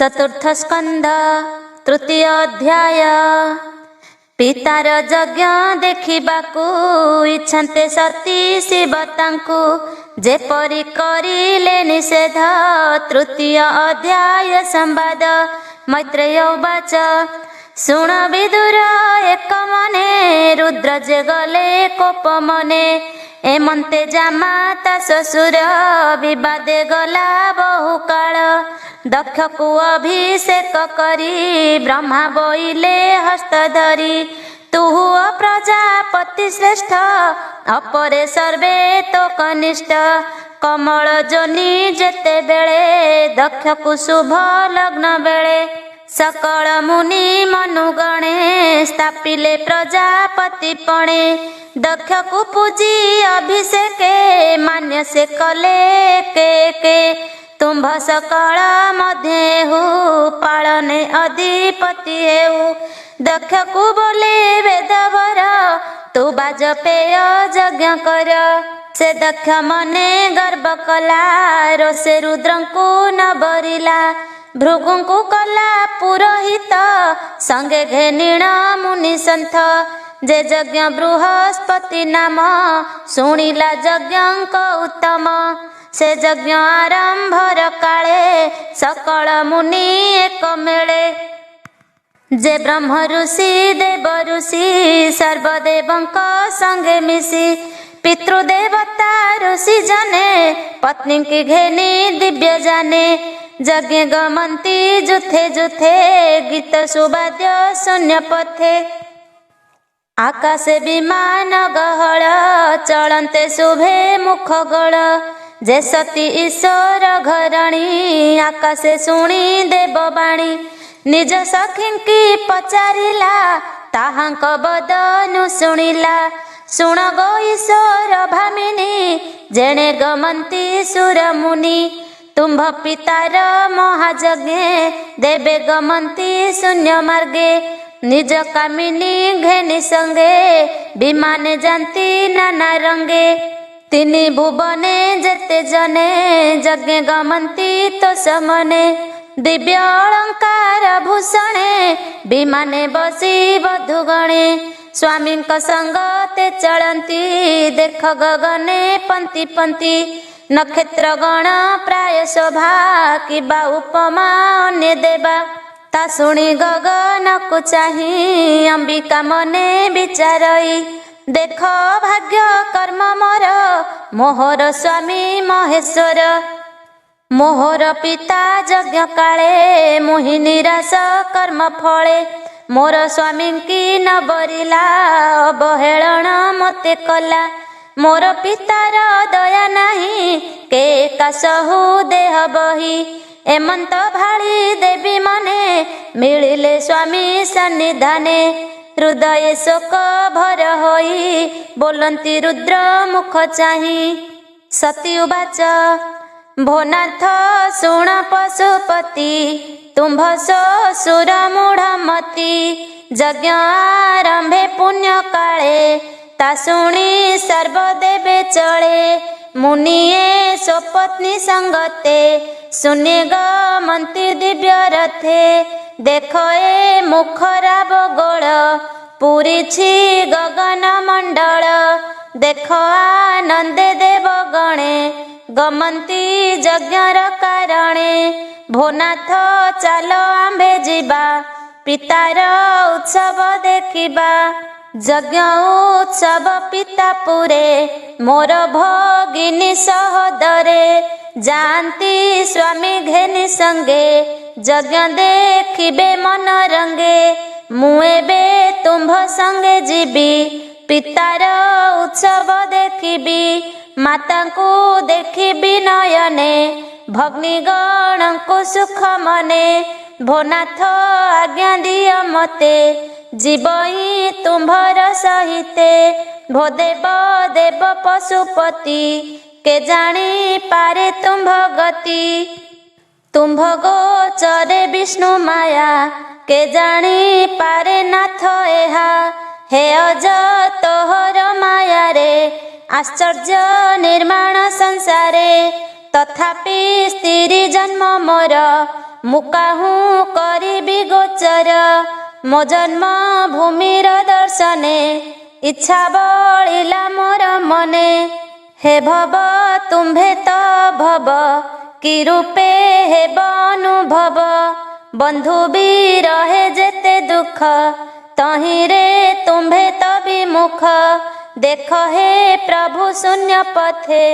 चतुर्थ स्कंध तृतीय अध्याय। पितार यज्ञ देखिबाकू इच्छन्ते सती शिव तांकू जेपरि करिले निषेध। तृतीय अध्याय संवाद। मैत्रेय उवाच शुण विदुर एक मने रुद्र जे गले कोप मने एमन्ते जामाता ससुर विवादे गला बहु काल। दक्ष को अभिषेक करी ब्रह्मा बोइले हस्त धरी तुहु प्रजापति श्रेष्ठ अपरे सर्वे तो कनिष्ठ। कमल जोनि जेते बेले दक्ष को शुभ लग्न बेले सकल मुनि मनुगणे स्थापिले प्रजापति पणे। दक्ष को पूजी अभिषेके मान्य से कले के तुम्भ सकल मध्य हु पालने अधिपति हेउ। दक्ष को बोले वेदवर तू बाजपेय यज्ञ कर। से दक्ष मने गर्व कला रोसे रुद्रंकु न बरिला। भृगुंकु कला पुरोहित संगे घेनिण मुनि सन्थ। जे यज्ञ बृहस्पति नाम शुणिला यज्ञंक उत्तम। से यज्ञ आरंभर काले सकल मुनि एक मेले। जे ब्रह्म ऋषि देव ऋषि सर्वदेवंक संगे मिशी पितृदेवता ऋषि जाने पत्नी की घेनी दिव्य जाने। यज्ञ गमंती जुथे जुथे गीत सुवाद्य शून्य पथे। आकाशे विमान गहळ चलन्ते शुभे मुख गळ। जे सती ईश्वर घरणी आकाशे शुणी देववाणी। निज सखींकी पचारिला ताहांक बदनु शुणिला। शुण गो ईश्वर भामिनी जेणे गमंती सुर मुनि। तुम्भ पितार महायज्ञे देवे गमंती शून्य मार्गे। निज कामिनी घेनि संगे विमाने जानती नाना रंगे। तिनि भुवने जेते जने यज्ञ गमंती तो समने। दिव्य अलंकार भूषणे विमाने बसी बधुगणे। स्वामी संगते चलती देख गगने पंक्ति पंक्ति। नक्षत्र गण प्राय शोभा किबा उपमा अन्य देवा। ता शुणी गगन को चाही अंबिका मने विचारई। देख भाग्य कर्म मोर मोहर स्वामी महेश्वर। मोहर पिता यज्ञ काले मुहि निराश कर्म फले। मोर स्वामी की न बरिला अवहेलन मते कला। मोर पितार दया नाही के कासहु देह बही। एमंत भाली देवी मने मिलिले स्वामी सन्निधाने। हृदय शोक भर होई बोलंती रुद्र मुख चाही। सती उवाच भोनाथ शुण पशुपति तुम्भ सुर मूढ़मती। यज्ञ आरंभे पुण्य काले ता शुणी सर्वदेवे चले। मुनिये स्वपत्नी संगते सुने गमंती दिव्य रथे। देखो ए मुखरा बगोल पूरीछि गगन मंडल। देखो आनंदे देव गणे गमंती यज्ञर कारणे। भोनाथ चाल आंबे जीवा पितार उत्सव देखिबा। यज्ञ उत्सव पिता पुरे मोर भगिनी सहोदरे। जानती स्वामी घेनि संगे यज्ञ देखिबे मन रंगे। मुएबे तुम्भ संगे जीवी पितार उत्सव देखिबी। माता को देखिबी नयने भग्निगण को सुख मने। भोनाथ आज्ञा दिय मते जीवई तुम्भर सहिते। भो देव देव पशुपति के जानी पारे तुम्भ गति। तुम्भ गोचरे विष्णु माया के जानी पारे नाथ एहा। हे अज तोहर माया रे आश्चर्य निर्माण संसारे। तथापि स्त्री जन्म मोर मुकाहू करिबि गोचर मो जन्म भूमिर दर्शने इच्छा बलिला मोर मने हे भव तुम्भे तो भव कि रूपे हेब अनुभव बंधु भी रहे जेते दुख तहिरे तुम्भे तो विमुख देख हे प्रभु शून्य पथे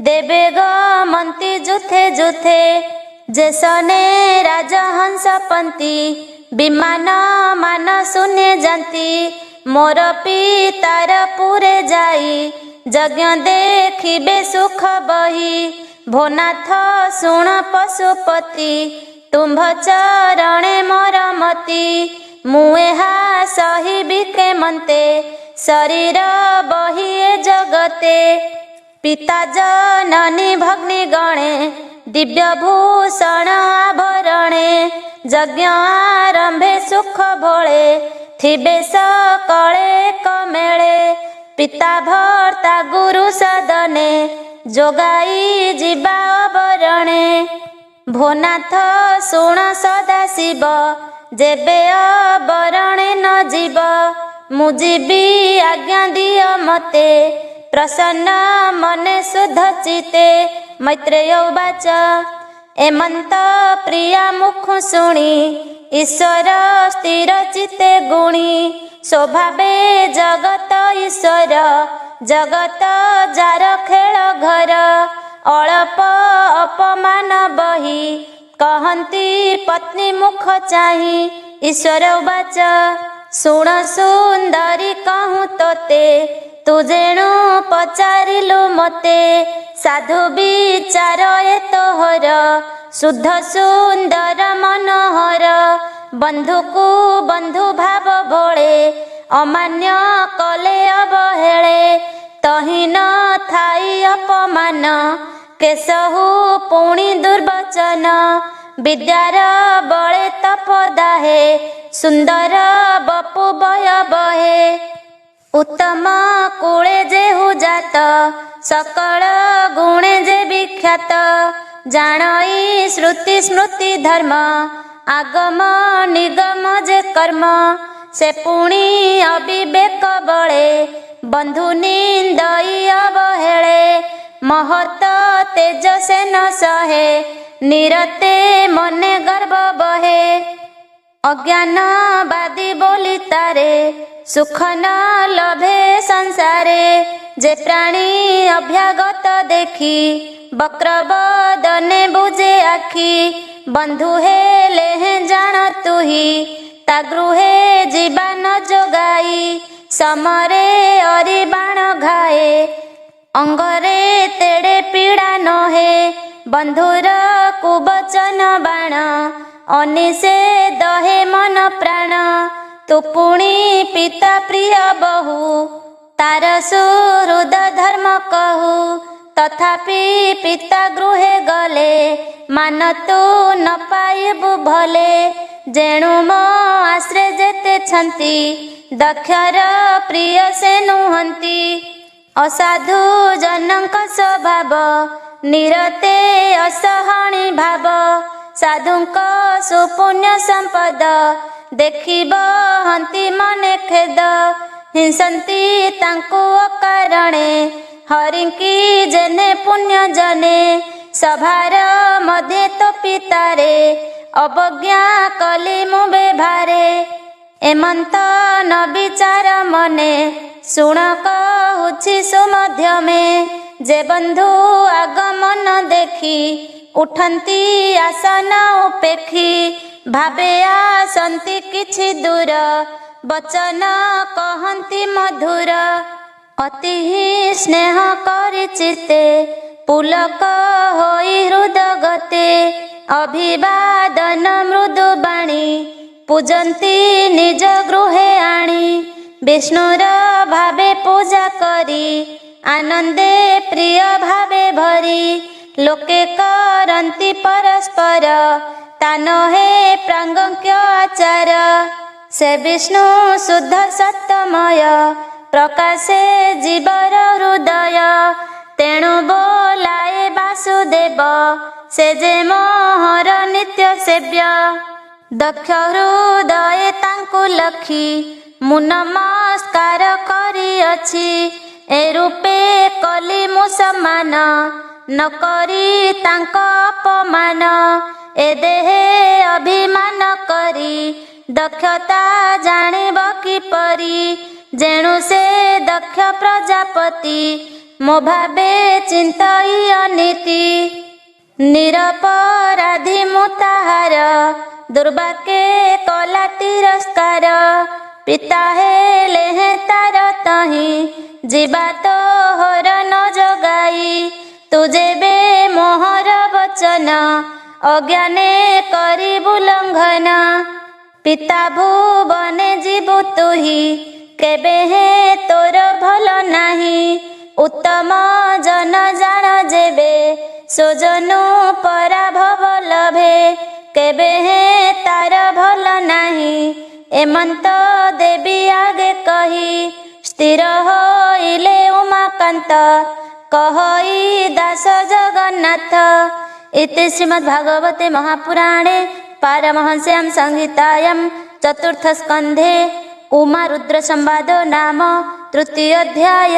देवे गमंती जुथे जुथे जेसने राजहंस पंती विमान मान शून्य जाती मोर पितार पुरे जाई यज्ञ देखिबे सुख बही भोनाथ शुण पशुपति तुम्भ चरणे मोर मति मुहा सहिबि केमन्ते शरीर बही ए जगते पिता जननी भग्नि गणे दिव्य भूषण आभरणे यज्ञ आरंभे सुख भोळे थिबे सकळे कमेळे पिता भर्ता गुरु सदने जोगाई जीवा अवरणे भोनाथ शुण सदा शिव जेबे अवरणे न जीव मु जीवी आज्ञा दिय मते प्रसन्न मने शुद्ध चिते मैत्रेय उवाच एमंत प्रिया मुख शुणी ईश्वर स्थिर चिते गुणी स्वभावे जगत ईश्वर जगत जार खेल घर अल्प अपमान बही कहती पत्नी मुख चाही ईश्वर उवाच शुण सुंदरी कहूँ तोते तू जेणु पचारिलु मते साधु विचार ए तोहर शुद्ध सुंदर मनोहर बंधुकु बंधु भाव भोळे अमान्य कले अवहेळे तहि न थाई अपमान केशहु पुणी दुर्वचन विद्यार बळे तपदाहे सुंदर बपु बय बहे उत्तम कुळे जेहु जात सकल गुणे जे विख्यात जाणई श्रुति स्मृति धर्म आगम निगम जे कर्म से पुणी अविवेक बळे बंधु निंदई अवहेळे महत तेज से न सहे निरते मने गर्व बहे अज्ञान बादी बोली तारे सुख न लभे संसारे जे प्राणी अभ्यागत देखी वक्रवदने बुझे आखी बंधु हे लेहे जान तुही ता गृहे जीवा न जोगाई समरे अरि बाण घाए अंगरे तेड़े पीड़ा नहे बंधुर कुबचन बाण अनिसे दहे मन प्राण तू पुणी पिता प्रिय बहु तार सुहृद धर्म कहू तथापि पिता गृहे गले मान तू न पाइबु भले जेणु मो आश्रे जेते छंती दक्षर प्रिय से नुहंती असाधु जनक स्वभाव निरते असहणी भाव साधुक सुपुण्य संपद देखिब हंती मने खेद हिंसंती तांकु अकारणे हरिंकी जेने पुण्य जने सभार मध्य तो पितारे अवज्ञा कली मु बेभारे एमंत न विचार मने शुण कहूछि सुमध्यमे जे बंधु आगमन देखी उठंती आसन उपेक्षी भावे आसंती किछि दूर वचन कहंती मधुर अति ही स्नेह करि चित्ते पुलक होई हृदगते अभिवादन मृदु बाणी पूजंती निज गृहे आणी विष्णुर भावे पूजा करी आनंदे प्रिय भावे भरी लोके करंती परस्पर तान हे प्रांगक्य आचार से विष्णु शुद्ध सत्यमय प्रकाशे जीवर हृदय तेणु बोलाए वासुदेव से जे मोहर नित्य सेव्य दक्ष हृदय तांकु लखी मु नमस्कार करिअछि ए रूपे कली मु सम्मान न करी तांक अपमान ए देहे अभिमान करी दक्षता जानिब किपरि जेणु से दक्ष प्रजापति मो भावे चिंतई अनीति निरपराधी मु ताहार दुर्भाग्ये कला तिरस्कार पिता हेले हैं तार तही जीवा तो हर न जगाई तुझे बे मोहर वचन अज्ञाने करी बुलंघन पिता भुवने जीवु तुही केबे हे तोर भल नाही उत्तम जन जान जेबे सोजनु पराभव लभे केबे हे तार भल नाही एमंत देवी आगे कही स्थिर होइले उमाकांत कहई दास जगन्नाथ। इति श्रीमद्भागवते महापुराणे पारमहंस्यां संहितायां चतुर्थ स्कन्धे उमा रुद्र संवादो नाम तृतीय अध्याय।